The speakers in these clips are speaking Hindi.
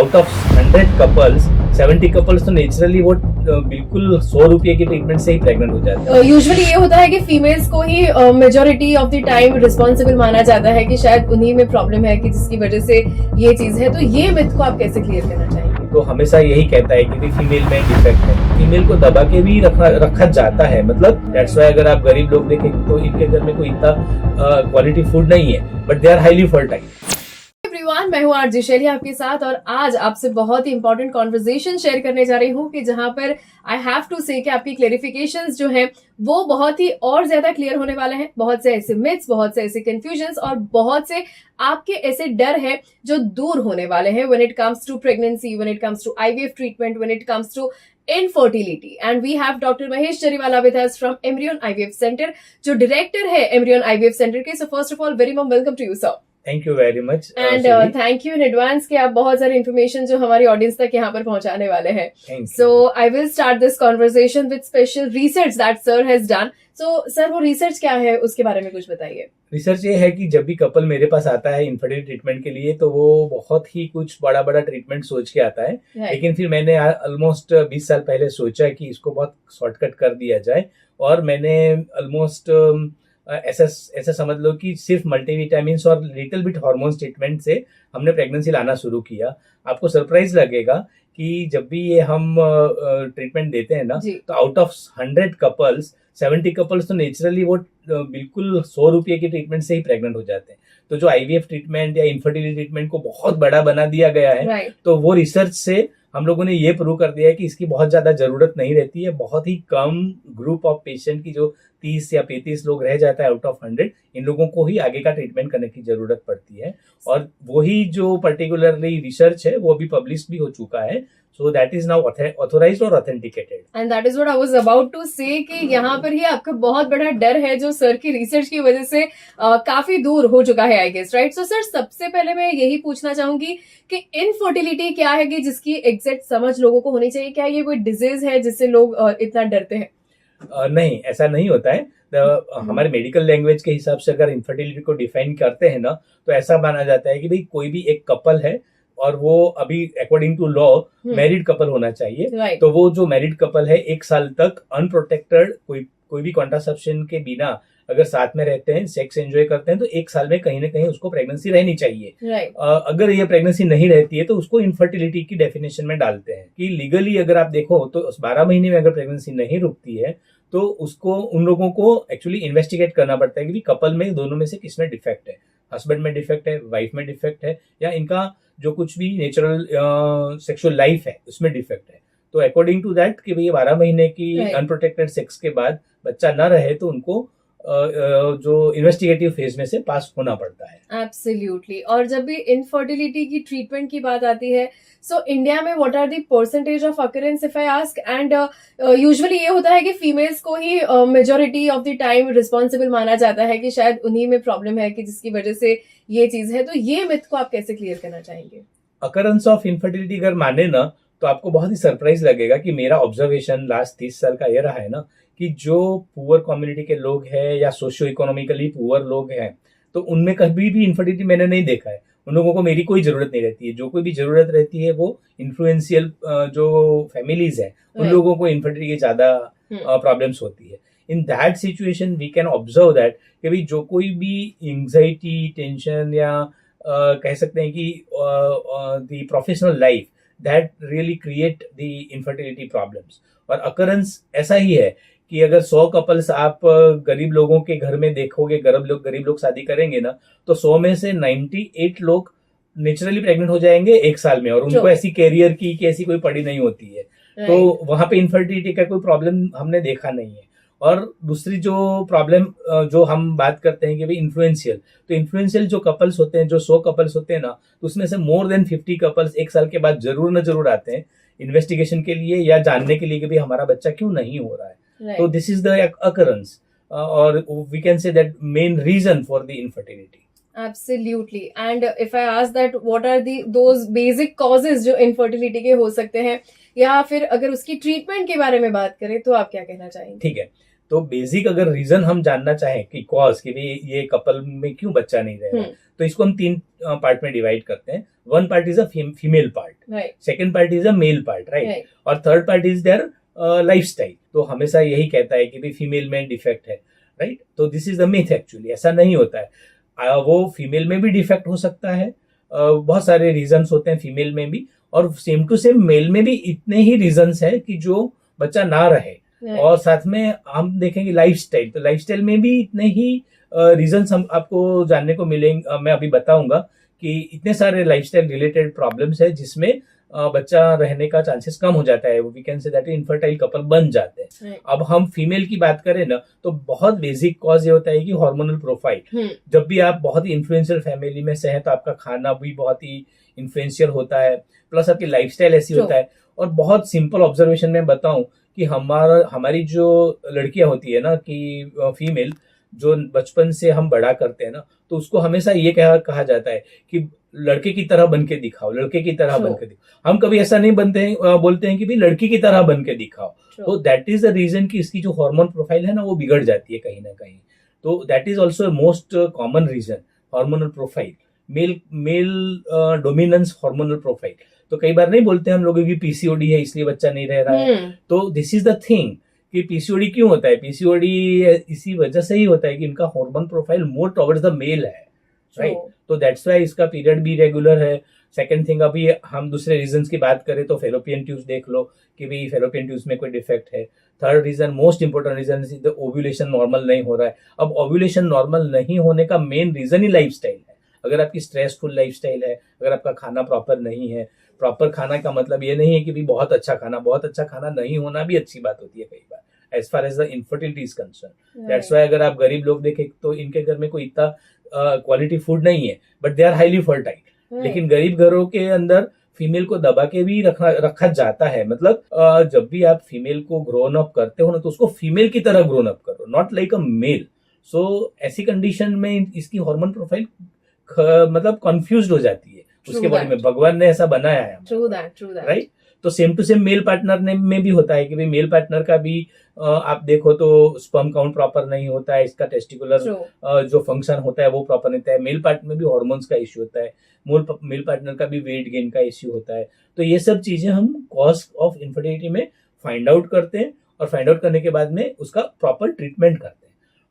आउट ऑफ 100 कपल्स 70 कपल्स तो नेचुरली वो बिल्कुल 100 रुपए की ट्रीटमेंट से ही प्रेग्नेंट हो जाते हैं। यूजुअली ये होता है कि फीमेल्स को ही majority of the time responsible माना जाता है कि शायद उन्हीं में प्रॉब्लम है कि जिसकी वजह से ये चीज है, तो ये मिथ को आप कैसे क्लियर करना चाहेंगे? तो हमेशा यही कहता है कि फीमेल में डिफेक्ट है, फीमेल को दबा के भी रखा जाता है। मतलब दैट्स वाई अगर आप गरीब लोग देखें तो इनके घर में कोई इतना क्वालिटी फूड नहीं है, but they are highly fertile. Everyone, मैं हूँ आरजे शैली आपके साथ, और आज आपसे बहुत ही इंपॉर्टेंट कॉन्वर्सेशन शेयर करने जा रही हूँ कि जहां पर आई हैव टू से कि आपकी क्लेरिफिकेशंस जो हैं वो बहुत ही और ज्यादा क्लियर होने वाले हैं। बहुत से ऐसे मिथ्स, बहुत से ऐसे कंफ्यूजन्स और बहुत से आपके ऐसे डर हैं जो दूर होने वाले हैं when it comes to pregnancy, when it comes to IVF treatment, when it comes to infertility. And we have Dr. Mahesh Chariwala with us from Embryon IVF Center, जो डायरेक्टर है Embryon IVF Center के। So first of all, very warm welcome to you, sir. Thank you very much and thank you in advance कि आप बहुत सारी इन्फॉर्मेशन जो हमारी ऑडियंस तक यहाँ पर पहुंचाने वाले हैं। So I will start this conversation with special research that sir has done. So sir, वो रिसर्च क्या है, उसके बारे में कुछ बताइए। रिसर्च ये है कि जब भी कपल मेरे पास आता है इनफर्टिलिटी ट्रीटमेंट के लिए तो वो बहुत ही कुछ बड़ा बड़ा ट्रीटमेंट सोच के आता है, लेकिन फिर मैंने ऑलमोस्ट 20 साल पहले सोचा कि इसको बहुत शॉर्टकट कर दिया जाए, और मैंने ऑलमोस्ट ऐसा समझ लो कि सिर्फ मल्टीविटामिन और लिटिल बिट हार्मोन्स ट्रीटमेंट से हमने प्रेगनेंसी लाना शुरू किया। आपको सरप्राइज लगेगा कि जब भी ये हम ट्रीटमेंट देते हैं ना, तो आउट ऑफ 100 कपल्स 70 कपल्स तो नेचुरली वो बिल्कुल 100 रुपए की ट्रीटमेंट से ही प्रेग्नेंट हो जाते हैं। तो जो आईवीएफ ट्रीटमेंट या इनफर्टिलिटी ट्रीटमेंट को बहुत बड़ा बना दिया गया है, तो वो रिसर्च से हम लोगों ने ये प्रूव कर दिया है कि इसकी बहुत ज्यादा जरूरत नहीं रहती है। बहुत ही कम ग्रुप ऑफ पेशेंट की, जो 30 या 35 लोग रह जाता है आउट ऑफ 100, इन लोगों को ही आगे का ट्रीटमेंट करने की जरूरत पड़ती है। और वही जो पर्टिकुलरली रिसर्च है वो अभी पब्लिश भी हो चुका है। So that is now authorized or authenticated. And that is what I was about to say कि यहाँ पर ही आपका बहुत बड़ा डर है जो सर की रिसर्च की वजह से काफी दूर हो चुका है, I guess, right? So sir, सबसे पहले मैं यही पूछना चाहूंगी कि इनफर्टिलिटी क्या है कि जिसकी एग्जैक्ट समझ लोगों को होनी चाहिए। क्या ये कोई डिजीज है जिससे लोग इतना डरते हैं? नहीं, ऐसा नहीं होता है। हमारे मेडिकल लैंग्वेज के हिसाब से अगर इनफर्टिलिटी को डिफाइन करते हैं ना, तो ऐसा माना जाता है कि भाई कोई भी एक कपल है और वो अभी according to law married couple होना चाहिए। तो वो जो मैरिड कपल है 1 साल तक अनप्रोटेक्टेड कोई भी कॉन्ट्रासेप्शन के बिना अगर साथ में रहते हैं, सेक्स एंजॉय करते हैं, तो 1 साल में कहीं ना कहीं उसको प्रेगनेंसी रहनी चाहिए। अगर ये प्रेगनेंसी नहीं रहती है तो उसको इनफर्टिलिटी की डेफिनेशन में डालते हैं कि लीगली अगर आप देखो तो 12 महीने में अगर प्रेगनेंसी नहीं रुकती है तो उसको उन लोगों को एक्चुअली इन्वेस्टिगेट करना पड़ता है कि कपल में दोनों में से किसमें डिफेक्ट है। हस्बैंड में डिफेक्ट है, वाइफ में डिफेक्ट है, या इनका जो कुछ भी नेचुरल सेक्सुअल लाइफ है उसमें डिफेक्ट है। तो अकॉर्डिंग टू दैट कि भाई 12 महीने की अनप्रोटेक्टेड सेक्स के बाद बच्चा न रहे तो उनको जो इन्वेस्टिगेटिव फेज में से पास होना पड़ता है। एब्सोल्युटली। और जब भी इनफर्टिलिटी की ट्रीटमेंट की बात आती है, सो इंडिया में what are the percentage of occurrence if I ask? And usually ये होता है कि फीमेल्स को ही majority of the time responsible माना जाता है कि शायद उन्हीं में प्रॉब्लम है कि जिसकी वजह से ये चीज है, तो ये मिथ को आप कैसे क्लियर करना चाहेंगे? अकरेंस ऑफ इनफर्टिलिटी अगर माने ना, तो आपको बहुत ही सरप्राइज लगेगा कि मेरा ऑब्जर्वेशन लास्ट 30 साल का ये रहा है ना कि जो पुअर कम्युनिटी के लोग हैं या सोशियो इकोनॉमिकली पुअर लोग हैं, तो उनमें कभी भी इनफर्टिलिटी मैंने नहीं देखा है। उन लोगों को मेरी कोई जरूरत नहीं रहती है। जो कोई भी जरूरत रहती है वो इन्फ्लुएंशियल जो फैमिलीज है उन लोगों को इनफर्टिलिटी की ज्यादा प्रॉब्लम्स होती है। In that situation we can observe that कि भाई जो कोई भी एंजाइटी, टेंशन या कह सकते हैं कि the professional life that really create the infertility problems. और अकरेंस ऐसा ही है कि अगर 100 कपल्स आप गरीब लोगों के घर में देखोगे, गरीब लोग शादी करेंगे ना, तो 100 में से 98 लोग नेचुरली प्रेग्नेंट हो जाएंगे 1 साल में, और उनको ऐसी कैरियर की कि ऐसी कोई पड़ी नहीं होती है। तो वहां पे इनफर्टिलिटी का कोई प्रॉब्लम हमने देखा नहीं है। और दूसरी जो प्रॉब्लम जो हम बात करते हैं कि भाई इन्फ्लुएंशियल, तो इन्फ्लुएंशियल जो कपल्स होते हैं, जो 100 कपल्स होते हैं ना, तो उसमें से मोर देन 50 कपल्स 1 साल के बाद जरूर न जरूर आते हैं इन्वेस्टिगेशन के लिए या जानने के लिए कि भाई हमारा बच्चा क्यों नहीं हो रहा है। So this is the occurrence, or we can say that main reason for the infertility. Absolutely. And if I ask that what are those basic causes जो infertility के हो सकते हैं, या फिर अगर उसकी ट्रीटमेंट के बारे में बात करें तो आप क्या कहना चाहेंगे? ठीक है, तो बेसिक अगर रीजन हम जानना चाहें कि कॉज कि भाई ये कपल में क्यों बच्चा नहीं रह रहा है, तो इसको हम 3 पार्ट में डिवाइड करते हैं. One part is a female part, right second part is a male part, right, right और third part is their lifestyle. तो हमेशा यही कहता है कि भाई फीमेल में डिफेक्ट है, राइट. तो this is the myth. Actually ऐसा नहीं होता है. वो फीमेल में भी डिफेक्ट हो सकता है. बहुत सारे रीजंस होते हैं फीमेल में भी, और सेम टू सेम मेल में भी इतने ही रीजंस है कि जो बच्चा ना रहे. और साथ में हम देखेंगे लाइफस्टाइल, तो लाइफस्टाइल में भी इतने ही रीजंस हम आपको जानने को मिलेंगे. मैं अभी बताऊंगा कि इतने सारे लाइफस्टाइल रिलेटेड प्रॉब्लम्स है जिसमें बच्चा रहने का चांसेस कम हो जाता है. We can say that infertile couple बन जाते हैं. Right. अब हम फीमेल की बात करें ना, तो बहुत बेसिक कॉज ये होता है कि हार्मोनल प्रोफाइल. जब भी आप बहुत ही इन्फ्लुएंशियल फैमिली में से हैं तो आपका खाना भी बहुत ही इन्फ्लुएंशियल होता है, प्लस आपकी लाइफस्टाइल ऐसी True. होता है. और बहुत सिंपल ऑब्जर्वेशन में बताऊं कि हमारी जो लड़कियां होती है ना, कि फीमेल जो बचपन से हम बड़ा करते हैं ना, तो उसको हमेशा ये कहा जाता है कि लड़के की तरह बन के दिखाओ, लड़के की तरह बन के दिखाओ. हम कभी ऐसा नहीं बोलते हैं कि भाई लड़की की तरह बन के दिखाओ. तो दैट इज द रीजन कि इसकी जो हार्मोन प्रोफाइल है ना, वो बिगड़ जाती है कहीं ना कहीं. तो that is also most common reason, hormonal profile, male dominance hormonal profile. तो कई बार नहीं बोलते हम लोगों की पीसीओडी है इसलिए बच्चा नहीं रह रहा है. तो दिस इज द थिंग कि पीसीओडी क्यों होता है. पीसीओडी इसी वजह से ही होता है कि इनका hormone profile more towards the male है, राइट. तो दैट्स वाई इसका पीरियड भी रेगुलर है. सेकंड थिंग, अभी हम दूसरे रीजंस की बात करें तो फेलोपियन ट्यूब्स देख लो कि भाई फेलोपियन ट्यूब्स में कोई डिफेक्ट है. Third reason, most important reason is the ovulation normal नहीं हो रहा है. अब ओव्यूलेशन नॉर्मल नहीं होने का मेन रीजन ही लाइफस्टाइल है. अगर आपकी स्ट्रेसफुल लाइफस्टाइल है, अगर आपका खाना प्रॉपर नहीं है. प्रॉपर खाना का मतलब ये नहीं है कि भी बहुत अच्छा खाना नहीं होना भी अच्छी बात होती है कई बार, as far as the infertility is concern. That's why अगर आप गरीब लोग देखें तो इनके घर में कोई इतना क्वालिटी फूड नहीं है, but they are highly fertile. लेकिन गरीब घरों के अंदर फीमेल को दबा के भी रखा जाता है. मतलब जब भी आप फीमेल को ग्रोन अप करते हो ना, तो उसको फीमेल की तरह ग्रोन अप करो, नॉट लाइक अ मेल. सो ऐसी कंडीशन में इसकी हार्मोन प्रोफाइल मतलब कंफ्यूज हो जाती है उसके बॉडी में. भगवान ने ऐसा बनाया है, राइट. तो same to same male partner में भी होता है कि भाई मेल पार्टनर का भी आप देखो तो स्पर्म काउंट प्रॉपर नहीं होता है, इसका टेस्टिकुलर जो फंक्शन होता है वो प्रॉपर नहीं होता है. मेल पार्टनर में भी हार्मोन्स का इश्यू होता है. मेल पार्टनर का भी वेट गेन का इश्यू होता है. तो ये सब चीजें हम कॉज ऑफ इनफर्टिलिटी में फाइंड आउट करते हैं, और फाइंड आउट करने के बाद में उसका प्रॉपर ट्रीटमेंट करते हैं.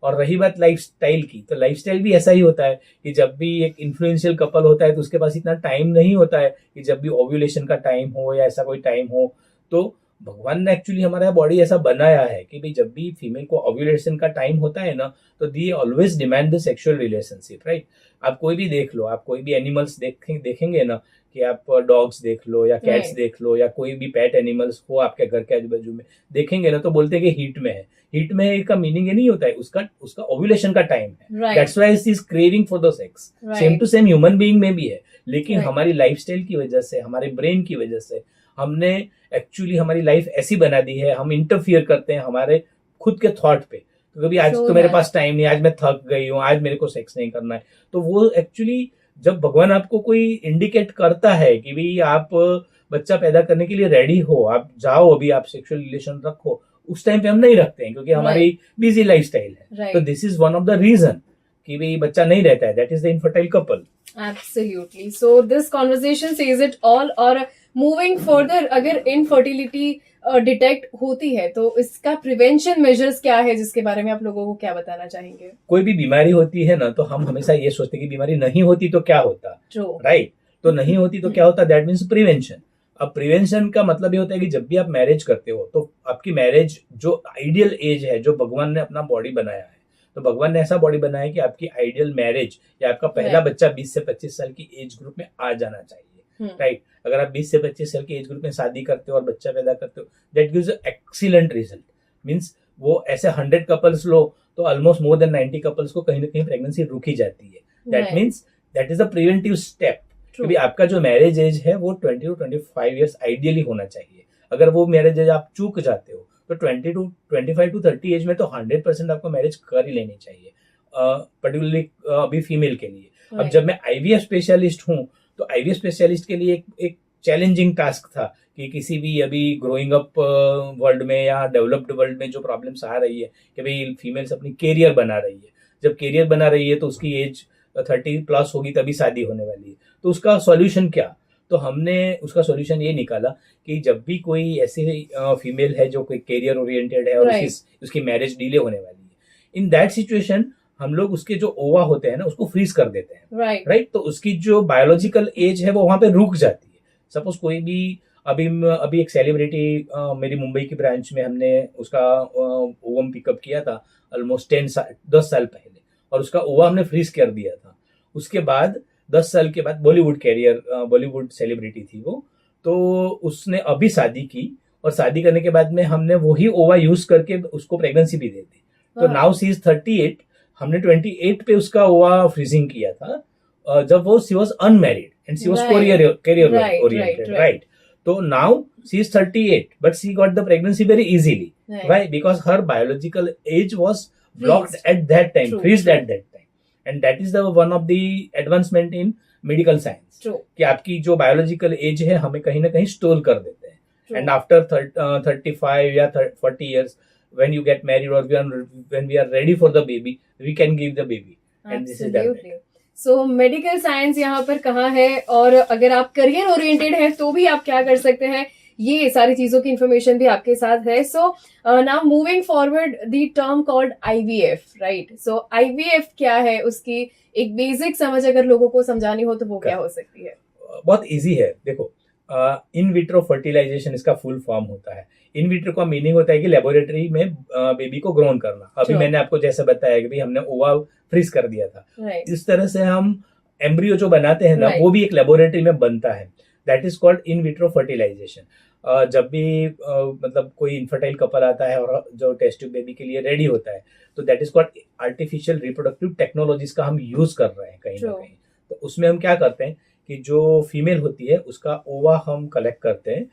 और रही बात लाइफस्टाइल की, तो लाइफस्टाइल भी ऐसा ही होता है कि जब भी एक इन्फ्लुएंशियल कपल होता है तो उसके पास इतना टाइम नहीं होता है कि जब भी ओव्यूलेशन का टाइम हो या ऐसा कोई टाइम हो, तो भगवान ने एक्चुअली हमारा बॉडी ऐसा बनाया है कि भाई जब भी फीमेल को ओव्यूलेशन का टाइम होता है ना, तो they always demand the sexual relationship, right. आप कोई भी देख लो, आप कोई भी एनिमल्स देखेंगे ना, कि आप डॉग्स देख लो या कैट्स देख लो या कोई भी पेट एनिमल्स हो आपके घर के आजू बाजू में, देखेंगे ना तो बोलते हैं कि हीट में है. हीट में का मीनिंग ये नहीं होता है, उसका ओव्यूलेशन का टाइम है. That's why it is craving for the sex. Same to same human being में भी है. लेकिन हमारी लाइफस्टाइल की वजह से, हमारे ब्रेन की वजह से, हमने एक्चुअली हमारी लाइफ ऐसी बना दी है, हम इंटरफियर करते हैं हमारे खुद के थॉट पे. तो कभी आज तो मेरे पास टाइम नहीं, आज मैं थक गई हूँ, आज मेरे को सेक्स नहीं करना है. तो वो एक्चुअली जब भगवान आपको कोई इंडिकेट करता है कि भाई आप बच्चा पैदा करने के लिए रेडी हो, आप जाओ, अभी आप सेक्सुअल रिलेशन रखो, उस टाइम पे हम नहीं रखते हैं क्योंकि हमारी बिजी लाइफस्टाइल है. तो this is one of the reason कि भाई बच्चा नहीं रहता है. That is the infertile couple. Absolutely. So this conversation says it all. और मूविंग फर्दर, अगर इनफर्टिलिटी डिटेक्ट होती है तो इसका प्रिवेंशन मेजर्स क्या है, जिसके बारे में आप लोगों को क्या बताना चाहेंगे? कोई भी बीमारी होती है ना, तो हम हमेशा ये सोचते कि बीमारी नहीं होती तो क्या होता, राइट. तो नहीं होती तो क्या होता, दैट मीन्स प्रिवेंशन. अब प्रिवेंशन का मतलब ये होता है कि जब भी आप मैरिज करते हो तो आपकी मैरिज जो आइडियल एज है, जो भगवान ने अपना बॉडी बनाया है, तो भगवान ने ऐसा बॉडी बनाया है कि आपकी आइडियल मैरिज या आपका पहला बच्चा 20 से 25 साल की एज ग्रुप में आ जाना चाहिए, राइट. अगर आप 20 से 25 साल की एज ग्रुप में शादी करते हो और बच्चा पैदा करते हो, that gives excellent result. Means वो ऐसे 100 कपल्स लो तो ऑलमोस्ट मोर देन 90 कपल्स को कहीं ना कहीं प्रेगनेंसी रुकी जाती है. That means that is a preventive step. क्योंकि आपका जो मैरिज एज है वो 20 to 25 ईयर्स आइडियली होना चाहिए. अगर वो मैरिज एज आप चूक जाते हो तो 25 to 30 एज में तो 100% आपको मैरिज कर ही लेनी चाहिए, पर्टिकुलरली अभी फीमेल के लिए. अब जब मैं आईवीएफ स्पेशलिस्ट हूँ, तो आईवीएफ स्पेशलिस्ट के लिए एक चैलेंजिंग टास्क था कि किसी भी अभी ग्रोइंग अप वर्ल्ड में या डेवलप्ड वर्ल्ड में जो प्रॉब्लम्स आ रही है कि भाई फीमेल्स अपनी कैरियर बना रही है, जब कैरियर बना रही है तो उसकी एज 30+ होगी तभी शादी होने वाली है, तो उसका सॉल्यूशन क्या? तो हमने उसका सॉल्यूशन ये निकाला कि जब भी कोई ऐसी फीमेल है जो कोई कैरियर ओरिएंटेड है और Right. उसकी मैरिज डिले होने वाली है, इन दैट सिचुएशन हम लोग उसके जो ओवा होते हैं ना उसको फ्रीज कर देते हैं, राइट राइट? तो उसकी जो बायोलॉजिकल एज है वो वहां पे रुक जाती है। सपोज कोई भी अभी एक सेलिब्रिटी मेरी मुंबई की ब्रांच में हमने उसका ओवम पिकअप किया था ऑलमोस्ट 10 साल पहले, और उसका ओवा हमने फ्रीज कर दिया था। उसके बाद 10 साल के बाद बॉलीवुड सेलिब्रिटी थी वो, तो उसने अभी शादी की, और शादी करने के बाद में हमने वही ओवा यूज करके उसको प्रेगनेंसी भी दे दी। तो नाउ सी इज 38, हमने 28 पे उसका ओवा फ्रीजिंग किया था, जब वो she was unmarried and she was Right. Career Right, oriented, right. Right? तो now she is 38 but she got the pregnancy very easily. Right. Why? Because her biological age was blocked Freezed. at that time, True, freezed true. at that time. And that is the one of the advancement in medical science. True. कि आपकी जो बायोलॉजिकल एज है हमें कहीं ना कहीं स्टोर कर देते हैं. True. And after 35 या 40 years, when you get married or when we are ready for the baby, we can give the baby. And this is that. Absolutely. So medical science यहाँ पर कहाँ है, और अगर आप करियर ओरिएंटेड हैं तो भी आप क्या कर सकते हैं, ये सारी चीजों की इंफॉर्मेशन भी आपके साथ है. So now moving forward the term called IVF, right? So IVF क्या है, उसकी एक बेसिक समझ अगर लोगों को समझानी हो तो वो क्या हो सकती है? बहुत इजी है. देखो, इन विट्रो फर्टिलाइजेशन इसका फुल फॉर्म होता है. इन विट्रो का मीनिंग होता है कि लेबोरेटरी में बेबी को ग्रोन करना. अभी Sure. मैंने आपको जैसे बताया कि भाई हमने ओवा फ्रीज कर दिया था, राइट इस तरह से हम एम्ब्रियो जो बनाते हैं ना, Right. वो भी एक लेबोरेटरी में बनता है. That is called in vitro fertilization. जब भी मतलब कोई इनफर्टाइल कपल आता है और जो टेस्ट ट्यूब बेबी के लिए रेडी होता है, तो that is called artificial reproductive technologies का हम यूज कर रहे हैं कहीं ना True. कहीं. तो उसमें हम क्या करते हैं कि जो फीमेल होती है उसका ओवा हम कलेक्ट करते हैं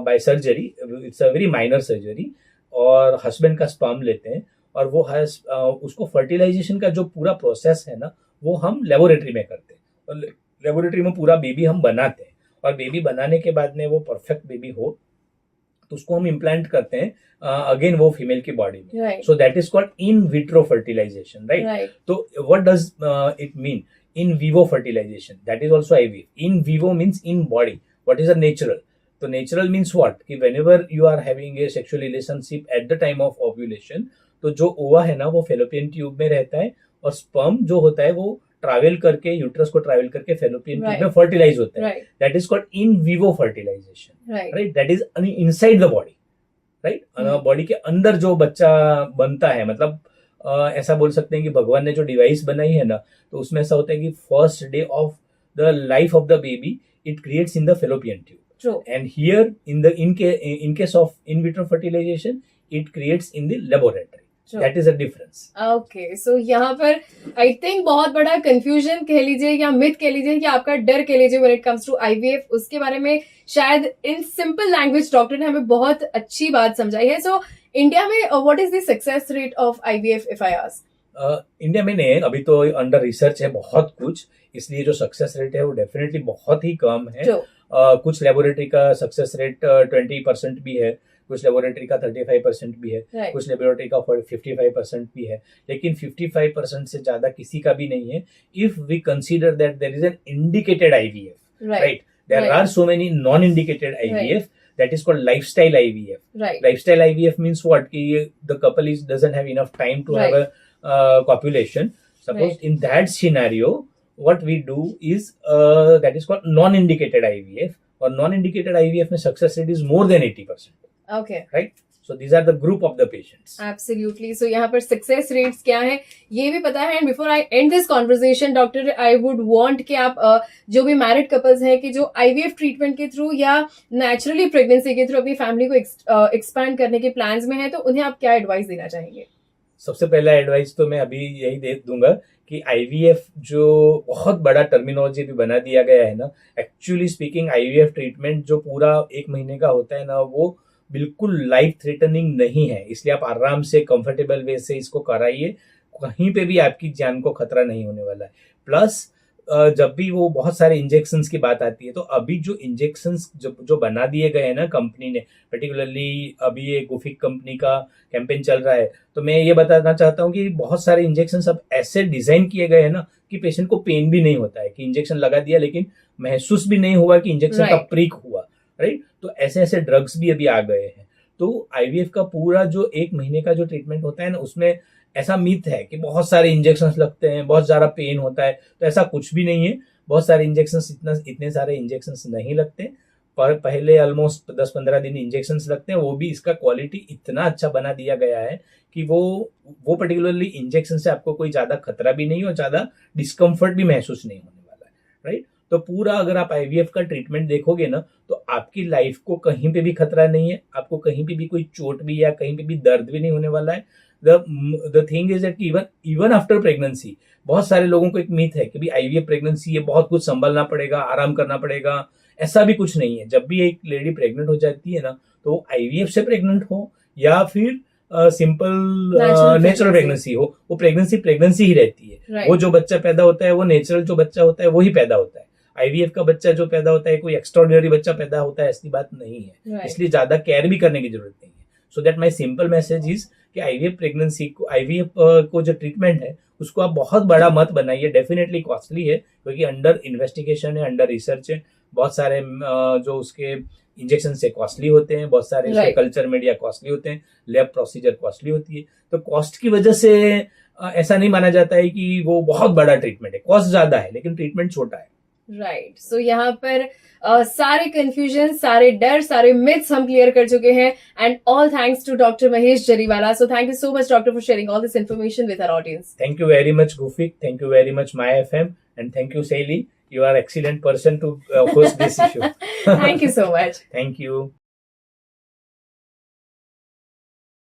by surgery. It's a very minor surgery. और हस्बैंड का स्पर्म लेते हैं, और वो उसको फर्टिलाइजेशन का जो पूरा प्रोसेस है ना, वो हम लेबोरेटरी में करते हैं. और लेबोरेटरी में पूरा बेबी हम बनाते हैं, और बेबी बनाने के बाद में वो परफेक्ट बेबी हो तो उसको हम इम्प्लांट करते हैं अगेन वो फीमेल की बॉडी में. Right so that is called in vitro fertilization, right? Right तो what does it mean? in vivo fertilization, that is also IVF. In vivo means in body. What is a natural? So natural means what? कि whenever you are having a sexual relationship at the time of ovulation, तो जो ओवा है ना वो फेलोपियन ट्यूब में रहता है, और स्पर्म जो होता है वो ट्रैवल करके यूट्रस को ट्रैवल करके फेलोपियन ट्यूब में फर्टिलाइज होता है. Right that is called in vivo fertilization, right right? That is inside the body, right? Body के अंदर जो बच्चा बनता है, मतलब ऐसा बोल सकते हैं कि भगवान ने जो डिवाइस बनाई है ना, तो उसमें ऐसा होता है कि first day of the life of the baby it creates in the fallopian tube. True And here in case of in vitro fertilization, it creates in the laboratory. Sure. That is a difference. Okay. So यहाँ पर आई थिंक बहुत बड़ा कंफ्यूजन कह लीजिए या मिथ कह लीजिए कि आपका डर कह लीजिए when it comes to IVF, उसके बारे में शायद इन सिंपल लैंग्वेज डॉक्टर ने हमें बहुत अच्छी बात समझाई है. सो इंडिया में what is the success rate of IVF if I ask? India में नहीं, अभी तो अंडर रिसर्च है बहुत कुछ, इसलिए जो सक्सेस रेट है वो डेफिनेटली बहुत ही कम है. कुछ लेबोरेटरी का सक्सेस रेट 20% भी है, कुछ लेबोरेटरी का 35% भी है, राइट कुछ लेबोरेटरी का 55% भी है, लेकिन 55% से ज्यादा किसी का भी नहीं है. If we consider that there is an indicated IVF, right right? There Right. are so many non-indicated IVF. That is called lifestyle IVF. Right Lifestyle IVF means what? कि the couple doesn't have enough time to have Right. a copulation. Suppose Right. in that scenario, what we do is that is called non-indicated IVF. और non-indicated IVF में success rate is more than 80%. Okay. Right? So these are the group of the patients. Absolutely. So यहाँ पर सक्सेस रेट्स क्या है ये भी पता है. And before I and this conversation doctor, I would want कि आप जो भी मैरिड कपल्स हैं कि जो आईवीएफ ट्रीटमेंट के थ्रू या नेचुरली प्रेगनेंसी के थ्रू अपनी फैमिली को एक्सपैंड करने के प्लान्स में है, तो उन्हें आप क्या एडवाइस देना चाहेंगे? सबसे पहला एडवाइस तो मैं अभी यही दे दूंगा कि आईवीएफ जो बहुत बड़ा टर्मिनोलॉजी भी बना दिया गया है ना, एक्चुअली स्पीकिंग आईवीएफ ट्रीटमेंट जो पूरा 1 महीने का होता है ना, वो बिल्कुल लाइफ थ्रेटनिंग नहीं है. इसलिए आप आराम से कंफर्टेबल वे से इसको कराइए, कहीं पे भी आपकी जान को खतरा नहीं होने वाला है. प्लस जब भी वो बहुत सारे इंजेक्शंस की बात आती है, तो अभी जो इंजेक्शंस जो बना दिए गए हैं ना कंपनी ने, पर्टिकुलरली अभी ये गुफिक कंपनी का कैंपेन चल रहा है, तो मैं ये बताना चाहता हूँ कि बहुत सारे इंजेक्शंस अब ऐसे डिजाइन किए गए हैं ना कि पेशेंट को पेन भी नहीं होता है, कि इंजेक्शन लगा दिया लेकिन महसूस भी नहीं हुआ कि इंजेक्शन का Right. प्रिक हुआ, राइट। तो ऐसे ऐसे ड्रग्स भी अभी आ गए हैं। तो आईवीएफ का पूरा जो 1 महीने का जो ट्रीटमेंट होता है ना, उसमें ऐसा मिथ है कि बहुत सारे इंजेक्शन लगते हैं, बहुत ज्यादा पेन होता है, तो ऐसा कुछ भी नहीं है। बहुत सारे इंजेक्शन, इतने सारे इंजेक्शन नहीं लगते, पर पहले ऑलमोस्ट 10-15 दिन इंजेक्शन लगते हैं, वो भी इसका क्वालिटी इतना अच्छा बना दिया गया है कि वो पर्टिकुलरली इंजेक्शन से आपको कोई ज्यादा खतरा भी नहीं और ज्यादा डिस्कम्फर्ट भी महसूस नहीं होने वाला है, राइट। तो पूरा अगर आप आईवीएफ का ट्रीटमेंट देखोगे ना, तो आपकी लाइफ को कहीं पे भी खतरा नहीं है, आपको कहीं पे भी कोई चोट भी या कहीं पे भी दर्द भी नहीं होने वाला है। The thing is that even after pregnancy, बहुत सारे लोगों को एक मिथ है कि भाई आईवीएफ प्रेगनेंसी है, बहुत कुछ संभलना पड़ेगा, आराम करना पड़ेगा। ऐसा भी कुछ नहीं है। जब भी एक लेडी प्रेग्नेंट हो जाती है ना, तो वो आईवीएफ से प्रेग्नेंट हो या फिर simple Natural natural pregnancy. Pregnancy हो, वो प्रेगनेंसी ही रहती है। Right. वो जो बच्चा पैदा होता है, वो नेचुरल जो बच्चा होता है वही पैदा होता है। आईवीएफ का बच्चा जो पैदा होता है, कोई एक्स्ट्राऑर्डिनरी बच्चा पैदा होता है, ऐसी बात नहीं है। Right. इसलिए ज्यादा केयर भी करने की जरूरत नहीं है। So that my simple message is कि आईवीएफ को जो ट्रीटमेंट है उसको आप बहुत बड़ा मत बनाइए। डेफिनेटली कॉस्टली है, क्योंकि अंडर इन्वेस्टिगेशन है, अंडर रिसर्च है। बहुत सारे जो उसके इंजेक्शन से कॉस्टली होते हैं, बहुत सारे Right. कल्चर मीडिया कॉस्टली होते हैं, लैब प्रोसीजर कॉस्टली होती है। तो कॉस्ट की वजह से ऐसा नहीं माना जाता है कि वो बहुत बड़ा ट्रीटमेंट है। कॉस्ट ज्यादा है लेकिन ट्रीटमेंट छोटा है। राइट। सो यहाँ पर सारे कंफ्यूजन, सारे डर, सारे मिथ्स हम क्लियर कर चुके हैं, and all thanks to doctor Mahesh Jariwala. So thank you so much doctor for sharing all this information with our audience. Thank you very much, Gufik. Thank you very much, My FM. And thank you, Saili. You are excellent person to host this issue. Thank you so much. Thank you.